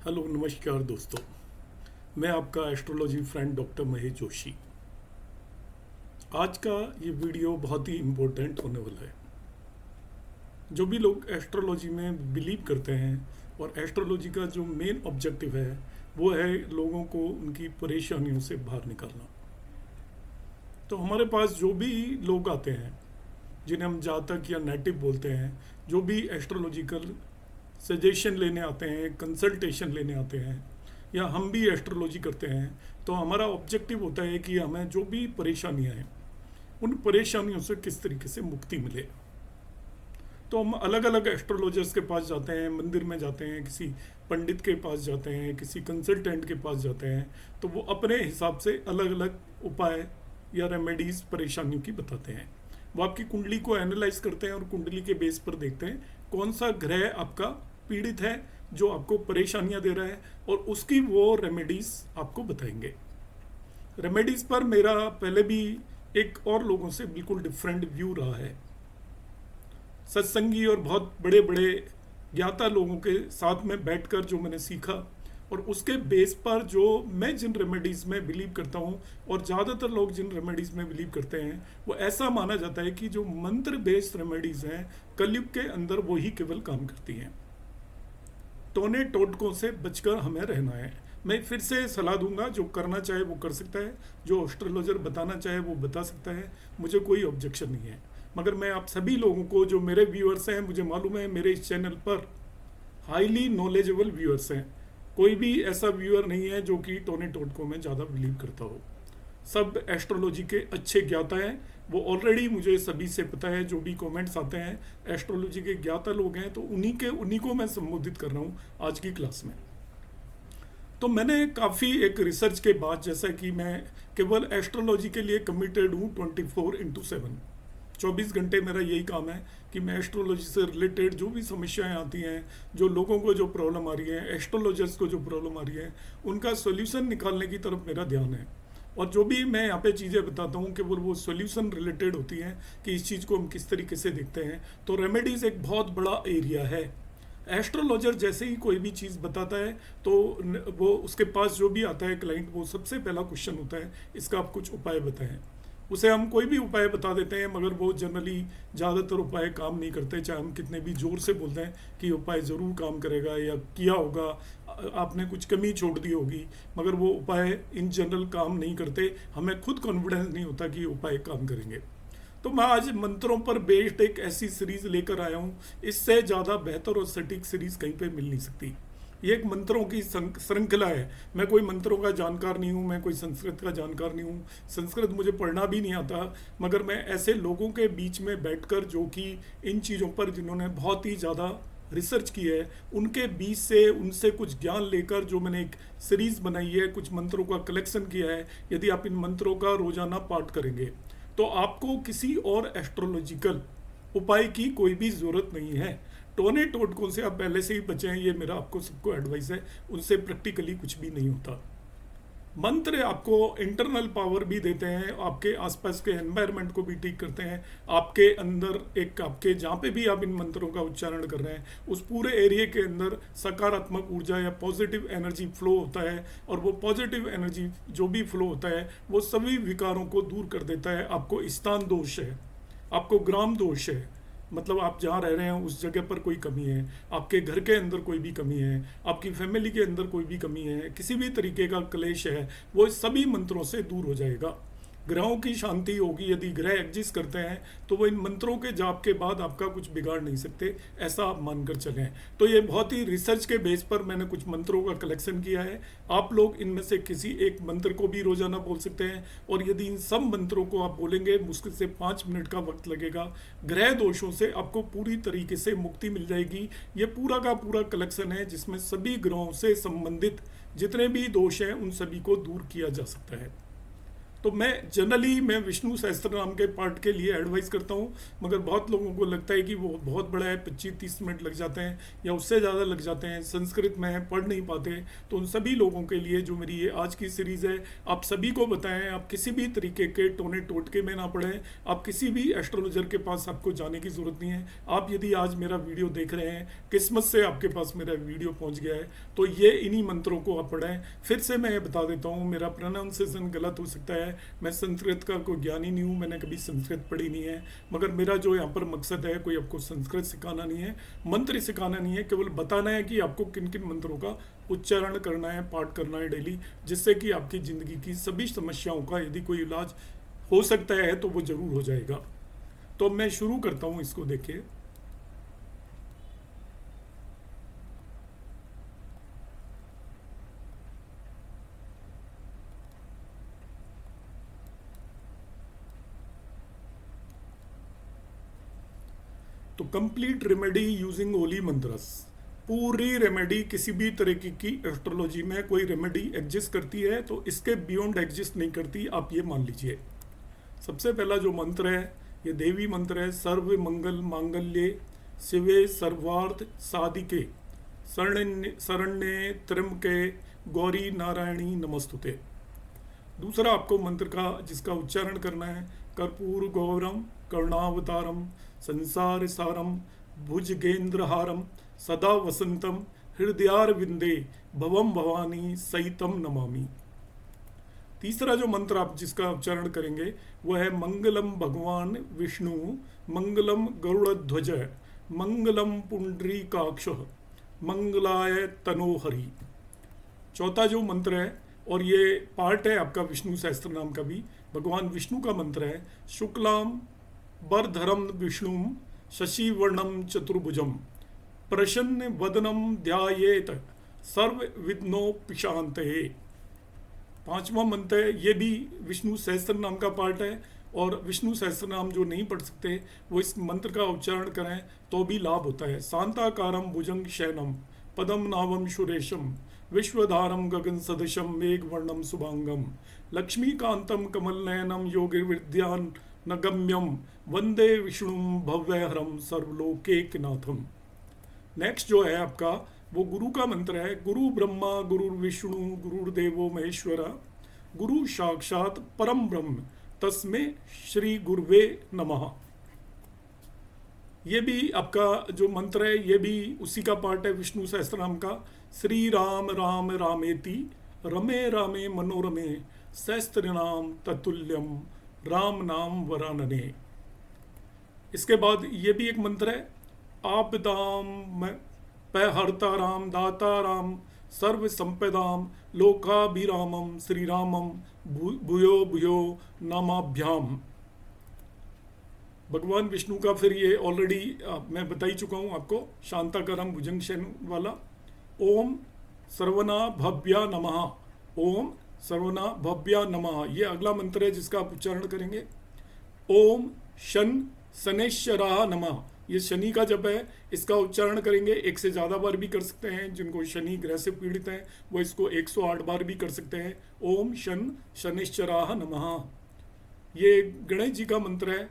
Hello नमस्कार दोस्तों। मैं आपका astrology friend doctor Mahesh Joshi. आज का ये वीडियो बहुत ही इम्पोर्टेंट होने वाला है। जो भी लोग एस्ट्रोलॉजी में बिलीव करते हैं और एस्ट्रोलॉजी का जो मेन ऑब्जेक्टिव है वो है लोगों को उनकी परेशानियों से बाहर निकालना। तो हमारे पास जो भी लोग आते हैं जिन्हें हम जातक या नेटिव बोलते हैं, जो भी एस्ट्रोलॉजिकल सजेशन लेने आते हैं, कंसल्टेशन लेने आते हैं या हम भी एस्ट्रोलॉजी करते हैं, तो हमारा ऑब्जेक्टिव होता है कि हमें जो भी परेशानियां हैं उन परेशानियों से किस तरीके से मुक्ति मिले। तो हम अलग अलग एस्ट्रोलॉजर्स के पास जाते हैं, मंदिर में जाते हैं, किसी पंडित के पास जाते हैं, किसी कंसल्टेंट के पास जाते हैं, तो वो अपने हिसाब से अलग अलग उपाय या रेमेडीज परेशानियों की बताते हैं। वो आपकी कुंडली को एनालाइज करते हैं और कुंडली के बेस पर देखते हैं कौन सा ग्रह आपका पीड़ित है, जो आपको परेशानियां दे रहा है, और उसकी वो रेमेडीज आपको बताएंगे। रेमेडीज पर मेरा पहले भी एक और लोगों से बिल्कुल डिफरेंट व्यू रहा है। सत्संगी और बहुत बड़े बड़े ज्ञाता लोगों के साथ में बैठकर जो मैंने सीखा और उसके बेस पर जो मैं जिन रेमेडीज़ में बिलीव करता हूँ और ज़्यादातर लोग जिन रेमेडीज़ में बिलीव करते हैं, वो ऐसा माना जाता है कि जो मंत्र बेस्ड रेमेडीज़ हैं कलयुग के अंदर वो ही केवल काम करती हैं। टोने टोटकों से बचकर हमें रहना है। मैं फिर से सलाह दूंगा, जो करना चाहे वो कर सकता है, जो एस्ट्रोलॉजर बताना चाहे वो बता सकता है, मुझे कोई ऑब्जेक्शन नहीं है। मगर मैं आप सभी लोगों को, जो मेरे व्यूअर्स हैं, मुझे मालूम है मेरे इस चैनल पर हाईली नॉलेजेबल व्यूअर्स हैं। कोई भी ऐसा व्यूअर नहीं है जो कि टोने टोटकों में ज़्यादा बिलीव करता हो। सब एस्ट्रोलॉजी के अच्छे ज्ञाता हैं। वो ऑलरेडी मुझे सभी से पता है, जो भी कमेंट्स आते हैं एस्ट्रोलॉजी के ज्ञाता लोग हैं, तो उन्हीं को मैं संबोधित कर रहा हूँ आज की क्लास में। तो मैंने काफ़ी एक रिसर्च के बाद, जैसा कि मैं केवल एस्ट्रोलॉजी के लिए कमिटेड हूँ 24/7, 24 घंटे मेरा यही काम है कि मैं एस्ट्रोलॉजी से रिलेटेड जो भी समस्याएं आती हैं, जो लोगों को जो प्रॉब्लम आ रही है, एस्ट्रोलॉजर्स को जो प्रॉब्लम आ रही है, उनका सोल्यूशन निकालने की तरफ मेरा ध्यान है। और जो भी मैं यहाँ पे चीज़ें बताता हूँ केवल वो सोल्यूशन रिलेटेड होती हैं कि इस चीज़ को हम किस तरीके से देखते हैं। तो रेमेडीज़ एक बहुत बड़ा एरिया है। एस्ट्रोलॉजर जैसे ही कोई भी चीज़ बताता है तो वो उसके पास जो भी आता है क्लाइंट, वो सबसे पहला क्वेश्चन होता है इसका आप कुछ उपाय बताएं। उसे हम कोई भी उपाय बता देते हैं, मगर वो जनरली ज़्यादातर उपाय काम नहीं करते, चाहे हम कितने भी ज़ोर से बोलते हैं कि उपाय ज़रूर काम करेगा या किया होगा, आपने कुछ कमी छोड़ दी होगी, मगर वो उपाय इन जनरल काम नहीं करते। हमें खुद कॉन्फिडेंस नहीं होता कि उपाय काम करेंगे। तो मैं आज मंत्रों पर बेस्ड एक ऐसी सीरीज लेकर आया हूँ, इससे ज़्यादा बेहतर और सटीक सीरीज कहीं पे मिल नहीं सकती। ये एक मंत्रों की श्रृंखला है। मैं कोई मंत्रों का जानकार नहीं हूँ, मैं कोई संस्कृत का जानकार नहीं हूँ, संस्कृत मुझे पढ़ना भी नहीं आता, मगर मैं ऐसे लोगों के बीच में बैठकर, जो कि इन चीज़ों पर जिन्होंने बहुत ही ज़्यादा रिसर्च की है, उनके बीच से उनसे कुछ ज्ञान लेकर जो मैंने एक सीरीज़ बनाई है, कुछ मंत्रों का कलेक्शन किया है। यदि आप इन मंत्रों का रोज़ाना पाठ करेंगे तो आपको किसी और एस्ट्रोलॉजिकल उपाय की कोई भी ज़रूरत नहीं है। टोने टोटकों से आप पहले से ही बचे हैं, ये मेरा आपको सबको एडवाइस है। उनसे प्रैक्टिकली कुछ भी नहीं होता। मंत्र आपको इंटरनल पावर भी देते हैं, आपके आसपास के एनवायरनमेंट को भी ठीक करते हैं। आपके अंदर एक, आपके जहाँ पे भी आप इन मंत्रों का उच्चारण कर रहे हैं, उस पूरे एरिया के अंदर सकारात्मक ऊर्जा या पॉजिटिव एनर्जी फ्लो होता है, और वो पॉजिटिव एनर्जी जो भी फ्लो होता है वो सभी विकारों को दूर कर देता है। आपको स्थान दोष है, आपको ग्राम दोष है, मतलब आप जहाँ रह रहे हैं उस जगह पर कोई कमी है, आपके घर के अंदर कोई भी कमी है, आपकी फैमिली के अंदर कोई भी कमी है, किसी भी तरीके का क्लेश है, वो सभी मंत्रों से दूर हो जाएगा। ग्रहों की शांति होगी। यदि ग्रह एग्जिस्ट करते हैं तो वो इन मंत्रों के जाप के बाद आपका कुछ बिगाड़ नहीं सकते, ऐसा आप मानकर चलें। तो ये बहुत ही रिसर्च के बेस पर मैंने कुछ मंत्रों का कलेक्शन किया है। आप लोग इनमें से किसी एक मंत्र को भी रोजाना बोल सकते हैं, और यदि इन सब मंत्रों को आप बोलेंगे, मुश्किल से 5 मिनट का वक्त लगेगा। ग्रह दोषों से आपको पूरी तरीके से मुक्ति मिल जाएगी। ये पूरा का पूरा कलेक्शन है जिसमें सभी ग्रहों से संबंधित जितने भी दोष हैं उन सभी को दूर किया जा सकता है। तो मैं विष्णु सहस्त्र नाम के पाठ के लिए एडवाइस करता हूँ, मगर बहुत लोगों को लगता है कि वो बहुत बड़ा है, 25-30 मिनट लग जाते हैं या उससे ज़्यादा लग जाते हैं, संस्कृत में है, पढ़ नहीं पाते। तो उन सभी लोगों के लिए जो मेरी ये आज की सीरीज़ है, आप सभी को बताएं, आप किसी भी तरीके के टोने टोटके में ना पड़ें, आप किसी भी एस्ट्रोलॉजर के पास आपको जाने की ज़रूरत नहीं है। आप यदि आज मेरा वीडियो देख रहे हैं, किस्मत से आपके पास मेरा वीडियो पहुँच गया है, तो ये इन्हीं मंत्रों को आप पढ़ें। फिर से मैं ये बता देता हूँ, मेरा प्रोनाउंसिएशन गलत हो सकता है, मैं संस्कृत का कोई ज्ञानी नहीं हूँ, मैंने कभी संस्कृत पढ़ी नहीं है, मगर मेरा जो यहाँ पर मकसद है, कोई आपको संस्कृत सिखाना नहीं है, मंत्र सिखाना नहीं है, केवल बताना है कि आपको किन किन मंत्रों का उच्चारण करना है, पाठ करना है डेली, जिससे कि आपकी ज़िंदगी की सभी समस्याओं का यदि कोई इलाज हो सकता है तो वो ज़रूर हो जाएगा। तो मैं शुरू करता हूँ, इसको देखिए। तो कंप्लीट रेमेडी यूजिंग ओली मंत्रस, पूरी रेमेडी किसी भी तरह की एस्ट्रोलॉजी में कोई रेमेडी एग्जिस्ट करती है तो इसके बियॉन्ड एग्जिस्ट नहीं करती, आप ये मान लीजिए। सबसे पहला जो मंत्र है ये देवी मंत्र है, सर्व मंगल मांगल्ये शिवे सर्वार्थ साधिके शरण्ये त्र्यंबके गौरी नारायणी नमस्तुते। दूसरा आपको मंत्र का जिसका उच्चारण करना है, कर्पूर गौरम करुणावतारम संसार सारम भुजगेंद्रहारम सदा वसंतम हृदयार विंदे भवम भवानी सहितम नमामि। तीसरा जो मंत्र आप जिसका उच्चारण करेंगे वह है मंगलम भगवान विष्णु मंगलम गरुड़ध्वज मंगलम पुंडरीकाक्ष मंगलाय तनोहरि। चौथा जो मंत्र है, और ये पार्ट है आपका विष्णु सहस्त्र नाम का भी, भगवान विष्णु का मंत्र है, शुक्लाम बरधरम विष्णुम शशिवर्णम चतुर्भुजम प्रसन्न वदनम ध्यायेत सर्व विघ्नोपशांतये। पांचवा मंत्र है, ये भी विष्णु सहस्त्र नाम का पार्ट है, और विष्णु सहस्त्र नाम जो नहीं पढ़ सकते वो इस मंत्र का उच्चारण करें तो भी लाभ होता है। शांताकारम भुजंग शयनम पदम नावम सुरेशम विश्वधारम गगन सदृशम मेघवर्णम शुभांगम लक्ष्मीकांतम कमल नयनम योगिर्विद्यान नगम्यम वंदे विष्णु भव्यहरम सर्वलोकैकनाथम। नेक्स्ट जो है आपका वो गुरु का मंत्र है, गुरु ब्रह्मा गुरु विष्णु गुरुर्देवो महेश्वरा गुरु साक्षात परम ब्रह्म तस्मै श्री गुरुवे नमः। ये भी आपका जो मंत्र है ये भी उसी का पार्ट है विष्णु सहस्त्रनाम का, श्री राम राम रामेति रमे रामे मनोरमे सहस्त्रनाम ततुल्यम राम नाम वरानने। इसके बाद ये भी एक मंत्र है, आपदाम पहर्ता राम दाता राम सर्व संपदाम लोकाभिरामम श्री रामम भूयो भूयो नामाभ्याम। भगवान विष्णु का फिर ये ऑलरेडी मैं बता ही चुका हूँ आपको, शांताकारम भुजंगशन वाला, ओम सर्वना भव्या नमः, ओम सर्वना भव्या नमः। ये अगला मंत्र है जिसका आप उच्चारण करेंगे। ओम शन शनेश्वराः नमः, ये शनि का जप है, इसका उच्चारण करेंगे, एक से ज़्यादा बार भी कर सकते हैं, जिनको शनि ग्रह से पीड़ित हैं वो इसको 108 बार भी कर सकते हैं। ओम शन शनिश्चराः नमः। ये गणेश जी का मंत्र है,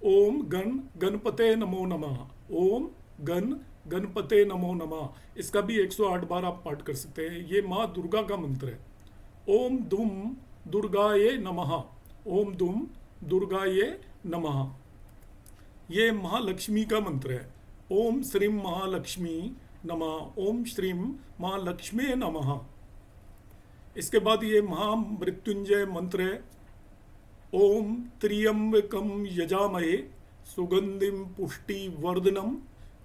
ओम गण गणपते नमो नमः, ओम गण गणपते नमो नमः। इसका भी 108 बार आप पाठ कर सकते हैं। ये माँ दुर्गा का मंत्र है, ओम दुम दुर्गाये नमः, ओम दुम दुर्गाये नमः। ये महालक्ष्मी का मंत्र है, ओम श्रीं महालक्ष्मी नमः, ओम श्रीं महालक्ष्मी नमः। इसके बाद ये महामृत्युंजय मंत्र है, ओम त्र्यंबकम यजामहे सुगंधिम पुष्टिवर्धनम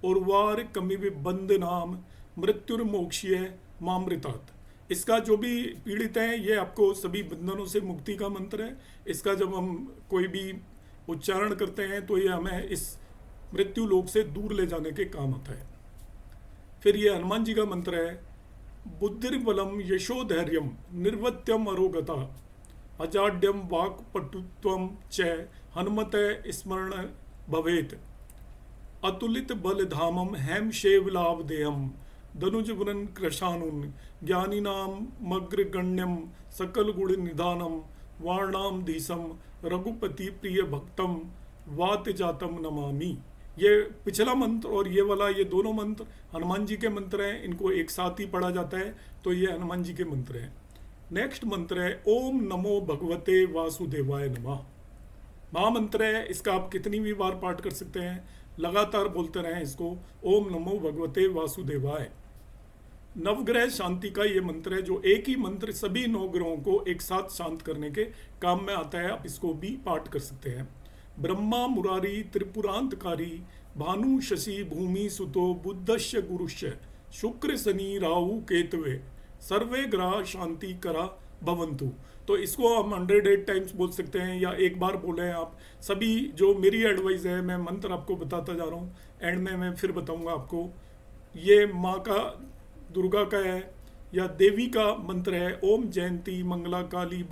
उर्वारुकमिव बंधनाम मृत्युर्मोक्ष्य मामृतात्। इसका जो भी पीड़ित हैं ये आपको सभी बंधनों से मुक्ति का मंत्र है। इसका जब हम कोई भी उच्चारण करते हैं तो ये हमें इस मृत्यु लोक से दूर ले जाने के काम आता है। फिर ये हनुमान जी का मंत्र है, बुद्धिर्बलम यशोधैर्यम निर्वत्यम अरोगता अजाड्यम वाक्पटुत्वम च हनुमते स्मरण भवेत अतुलित बलधामम हेम शेवलावदेयम दनुजवरन कृशानुन ज्ञानिनाम मग्रगण्यम सकल गुण निधानम वाणाम दिशम रघुपति प्रिय भक्तम वात जातम नमामि। ये पिछला मंत्र और ये वाला, ये दोनों मंत्र हनुमान जी के मंत्र हैं, इनको एक साथ ही पढ़ा जाता है, तो ये हनुमान जी के मंत्र हैं। नेक्स्ट मंत्र है ओम नमो भगवते वासुदेवाय नमः। महामंत्र है, इसका आप कितनी भी बार पाठ कर सकते हैं, लगातार बोलते रहें इसको, ओम नमो भगवते वासुदेवाय। नवग्रह शांति का ये मंत्र है, जो एक ही मंत्र सभी 9 ग्रहों को एक साथ शांत करने के काम में आता है, आप इसको भी पाठ कर सकते हैं। ब्रह्मा मुरारी त्रिपुरांतकारी भानु शशि भूमि सुतो बुद्धस्य गुरुश्य शुक्र शनि राहु केतवे सर्वे ग्रह शांति करा भवंतु। तो इसको हम 108 टाइम्स बोल सकते हैं, या एक बार बोले आप सभी। जो मेरी एडवाइस है, मैं मंत्र आपको बताता जा रहा हूँ, एंड में मैं फिर बताऊंगा आपको। ये माँ का, दुर्गा का है या देवी का मंत्र है। ओम जयंती मंगला काली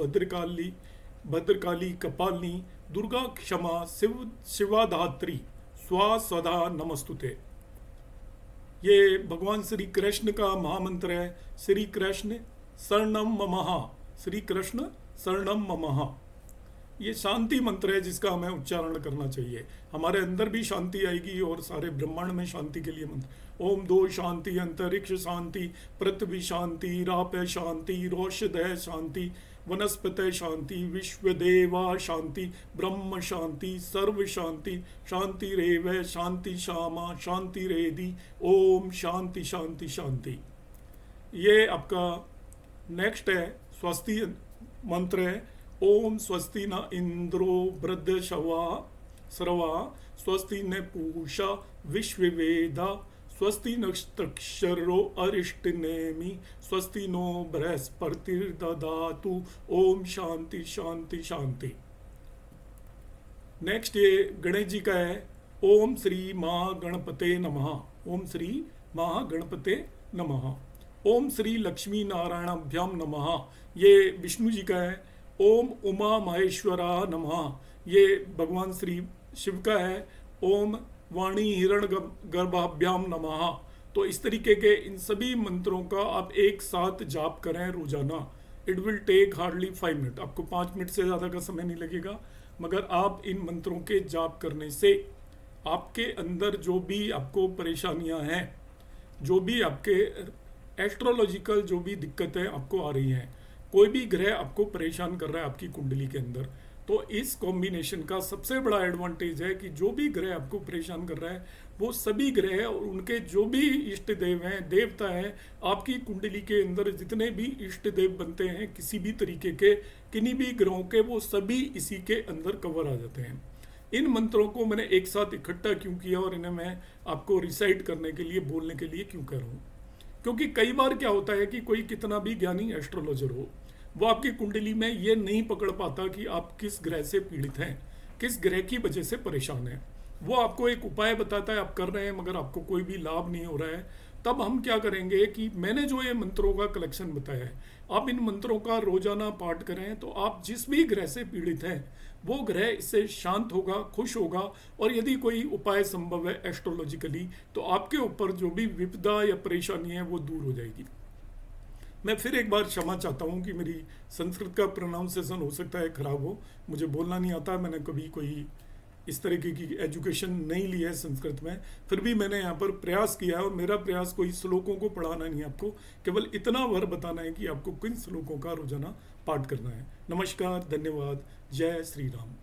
भद्रकाली कपालिनी दुर्गा क्षमा शिवाधात्री स्वा स्वधा नमस्तुते। ये भगवान श्री कृष्ण का महामंत्र है, श्री कृष्ण शरणम ममः, श्री कृष्ण शरणम ममः। ये शांति मंत्र है जिसका हमें उच्चारण करना चाहिए, हमारे अंदर भी शांति आएगी और सारे ब्रह्मांड में शांति के लिए मंत्र। ओम दो शांति, अंतरिक्ष शांति, पृथ्वी शांति, राप शांति, रोषधय शांति, वनस्पति शांति, विश्वदेवा शांति, ब्रह्म शांति, सर्व शांति, शांति रेव शांति श्यामा शांति रेदि, ओम शांति शांति शांति। ये आपका नेक्स्ट है स्वस्ति मंत्र है। ओम स्वस्ति न इंद्रो वृद्धशवा सर्वा, स्वस्ति न पूषा विश्ववेदा, स्वस्ति नक्षत्रो अरिष्टनेमि, स्वस्ति नो बृहस्पतिर्दधातु, ओम शांति शांति शांति। नेक्स्ट ये गणेश जी का है। ओम श्री महागणपते नमः, ओम श्री महागणपते नमः। ओम श्री लक्ष्मी नारायणाभ्याम नमः, ये विष्णु जी का है। ओम उमा महेश्वरा नमः, ये भगवान श्री शिव का है। ओम वाणी हिरण गर्भाभ्याम नमः। तो इस तरीके के इन सभी मंत्रों का आप एक साथ जाप करें रोजाना। It will take hardly 5 minute, आपको 5 मिनट से ज़्यादा का समय नहीं लगेगा, मगर आप इन मंत्रों के जाप करने से आपके अंदर जो भी आपको परेशानियां हैं, जो भी आपके एस्ट्रोलॉजिकल जो भी दिक्कतें आपको आ रही हैं, कोई भी ग्रह आपको परेशान कर रहा है आपकी कुंडली के अंदर, तो इस कॉम्बिनेशन का सबसे बड़ा एडवांटेज है कि जो भी ग्रह आपको परेशान कर रहा है, वो सभी ग्रह और उनके जो भी इष्ट देव हैं, देवता हैं, आपकी कुंडली के अंदर जितने भी इष्ट देव बनते हैं किसी भी तरीके के, किन्हीं भी ग्रहों के, वो सभी इसी के अंदर कवर आ जाते हैं। इन मंत्रों को मैंने एक साथ इकट्ठा क्यों किया और इन्हें मैं आपको रिसाइट करने के लिए, बोलने के लिए क्यों कर रहा हूँ, क्योंकि कई बार क्या होता है कि कोई कितना भी ज्ञानी एस्ट्रोलॉजर हो, वो आपकी कुंडली में ये नहीं पकड़ पाता कि आप किस ग्रह से पीड़ित हैं, किस ग्रह की वजह से परेशान हैं। वो आपको एक उपाय बताता है, आप कर रहे हैं, मगर आपको कोई भी लाभ नहीं हो रहा है। तब हम क्या करेंगे कि मैंने जो ये मंत्रों का कलेक्शन बताया है, आप इन मंत्रों का रोजाना पाठ करें, तो आप जिस भी ग्रह से पीड़ित हैं वो ग्रह इससे शांत होगा, खुश होगा, और यदि कोई उपाय संभव है एस्ट्रोलॉजिकली, तो आपके ऊपर जो भी विपदा या परेशानी है वो दूर हो जाएगी। मैं फिर एक बार क्षमा चाहता हूँ कि मेरी संस्कृत का प्रोनाउंसिएशन हो सकता है खराब हो, मुझे बोलना नहीं आता, मैंने कभी कोई इस तरीके की एजुकेशन नहीं ली है संस्कृत में, फिर भी मैंने यहाँ पर प्रयास किया है, और मेरा प्रयास कोई श्लोकों को पढ़ाना नहीं है आपको, केवल इतना वर बताना है कि आपको किन श्लोकों का रोजाना पाठ करना है। नमस्कार, धन्यवाद, जय श्री राम।